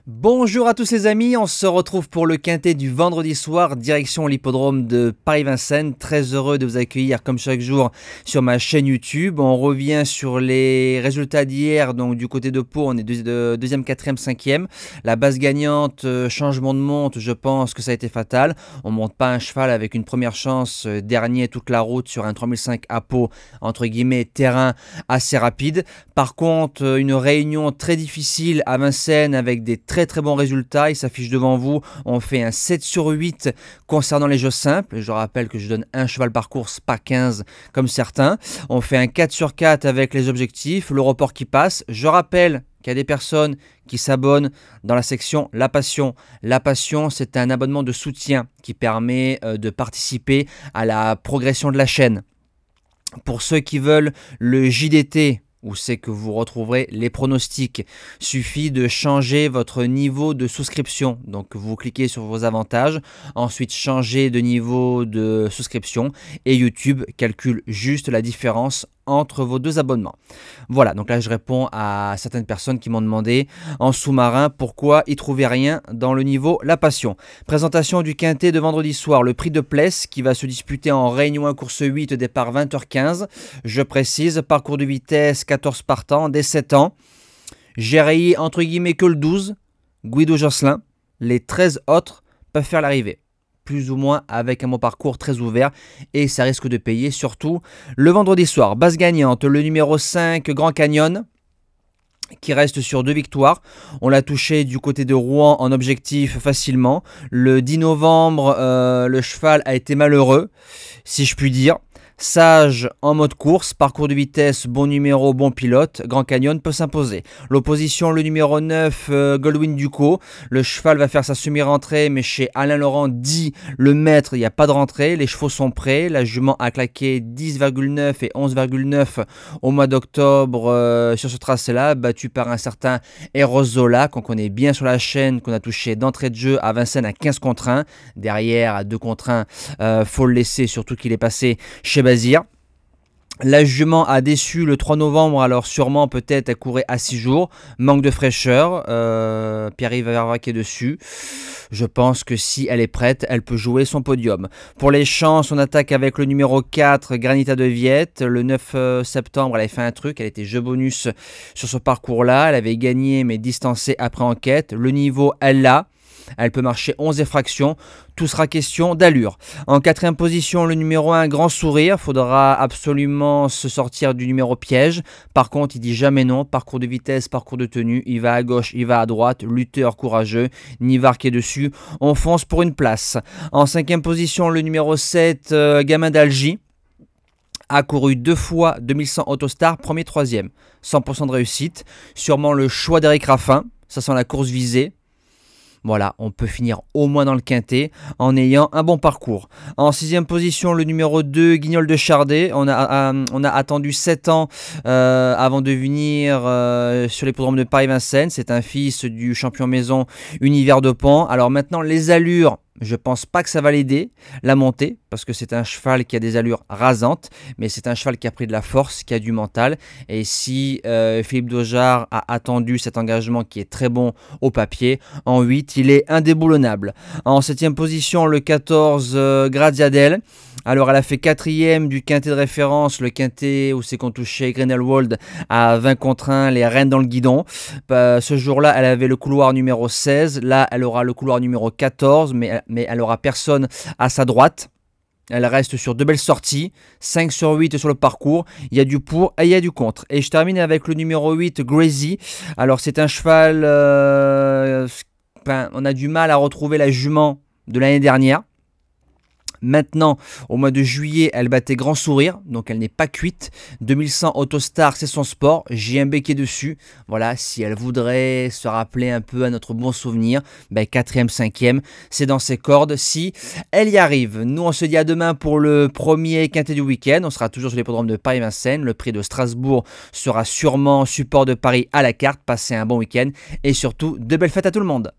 Bonjour à tous les amis, on se retrouve pour le quintet du vendredi soir, direction l'hippodrome de Paris-Vincennes. Très heureux de vous accueillir comme chaque jour sur ma chaîne YouTube. On revient sur les résultats d'hier, donc du côté de Pau, on est deuxième, quatrième, cinquième. La base gagnante, changement de monte, je pense que ça a été fatal. On monte pas un cheval avec une première chance, dernier toute la route sur un 3005 à Pau, entre guillemets, terrain assez rapide. Par contre, une réunion très difficile à Vincennes avec des très bons résultats. Il s'affiche devant vous. On fait un 7 sur 8 concernant les jeux simples. Je rappelle que je donne un cheval par course, pas 15 comme certains. On fait un 4 sur 4 avec les objectifs, le report qui passe. Je rappelle qu'il y a des personnes qui s'abonnent dans la section La Passion. La Passion, c'est un abonnement de soutien qui permet de participer à la progression de la chaîne. Pour ceux qui veulent le JDT, où c'est que vous retrouverez les pronostics, suffit de changer votre niveau de souscription. Donc vous cliquez sur vos avantages, ensuite changer de niveau de souscription et YouTube calcule juste la différence entre vos deux abonnements. Voilà, donc là je réponds à certaines personnes qui m'ont demandé en sous-marin pourquoi ils trouvaient rien dans le niveau La Passion. Présentation du quintet de vendredi soir, le prix de Pless qui va se disputer en Réunion 1 course 8, départ 20h15. Je précise, parcours de vitesse 14 partants, dès 7 ans. J'ai rayé entre guillemets que le 12, Guido Josselin. Les 13 autres peuvent faire l'arrivée, plus ou moins avec un bon parcours très ouvert et ça risque de payer surtout le vendredi soir. Base gagnante, le numéro 5 Grand Canyon qui reste sur 2 victoires. On l'a touché du côté de Rouen en objectif facilement. Le 10 novembre, le cheval a été malheureux, si je puis dire. Sage en mode course, parcours de vitesse, bon numéro, bon pilote, Grand Canyon peut s'imposer. L'opposition, le numéro 9, Goldwyn Ducos. Le cheval va faire sa semi-rentrée, mais chez Alain Laurent dit le maître, il n'y a pas de rentrée. Les chevaux sont prêts. La jument a claqué 10,9 et 11,9 au mois d'octobre sur ce tracé-là, battu par un certain Erozola, qu'on connaît bien sur la chaîne, qu'on a touché d'entrée de jeu à Vincennes à 15 contre 1. Derrière, à 2 contre 1, faut le laisser, surtout qu'il est passé chez Bazir. La jument a déçu le 3 novembre, alors sûrement peut-être elle courait à 6 jours. Manque de fraîcheur, Pierre-Yves Vervac est dessus. Je pense que si elle est prête, elle peut jouer son podium. Pour les chances, on attaque avec le numéro 4, Granita de Viette. Le 9 septembre, elle avait fait un truc, elle était jeu bonus sur ce parcours-là. Elle avait gagné mais distancé après enquête. Le niveau, elle l'a. Elle peut marcher 11 effractions. Tout sera question d'allure. En quatrième position, le numéro 1, Grand Sourire. Faudra absolument se sortir du numéro piège. Par contre, il dit jamais non. Parcours de vitesse, parcours de tenue. Il va à gauche, il va à droite. Lutteur courageux. Nivard qui est dessus. On fonce pour une place. En cinquième position, le numéro 7, Gamin d'Algie. A couru 2 fois 2100 Autostar, premier, troisième. 100% de réussite. Sûrement le choix d'Éric Raffin. Ça sent la course visée. Voilà, on peut finir au moins dans le quintet en ayant un bon parcours. En sixième position, le numéro 2, Guignol de Chardet. On a attendu 7 ans avant de venir sur l'hippodrome de Paris-Vincennes. C'est un fils du champion maison Univers de Pan. Alors maintenant, les allures, je pense pas que ça va l'aider, la montée, parce que c'est un cheval qui a des allures rasantes, mais c'est un cheval qui a pris de la force, qui a du mental. Et si Philippe Daugeard a attendu cet engagement qui est très bon au papier, en 8, il est indéboulonnable. En 7e position, le 14, Graziadel. Alors elle a fait 4e du quintet de référence, le quintet où c'est qu'on touchait Grindelwald à 20 contre 1, les Rennes dans le guidon. Ce jour-là, elle avait le couloir numéro 16, là elle aura le couloir numéro 14, mais elle aura personne à sa droite. Elle reste sur 2 belles sorties, 5 sur 8 sur le parcours, il y a du pour et il y a du contre. Et je termine avec le numéro 8, Grazy. Alors c'est un cheval, on a du mal à retrouver la jument de l'année dernière. Maintenant, au mois de juillet, elle battait Grand Sourire, donc elle n'est pas cuite. 2100 Autostar, c'est son sport. JMB qui est dessus. Voilà, si elle voudrait se rappeler un peu à notre bon souvenir, 4e, 5e, c'est dans ses cordes. Si elle y arrive, nous on se dit à demain pour le premier quintet du week-end. On sera toujours sur l'hippodrome de Paris-Vincennes. Le prix de Strasbourg sera sûrement support de Paris à la carte. Passez un bon week-end et surtout de belles fêtes à tout le monde.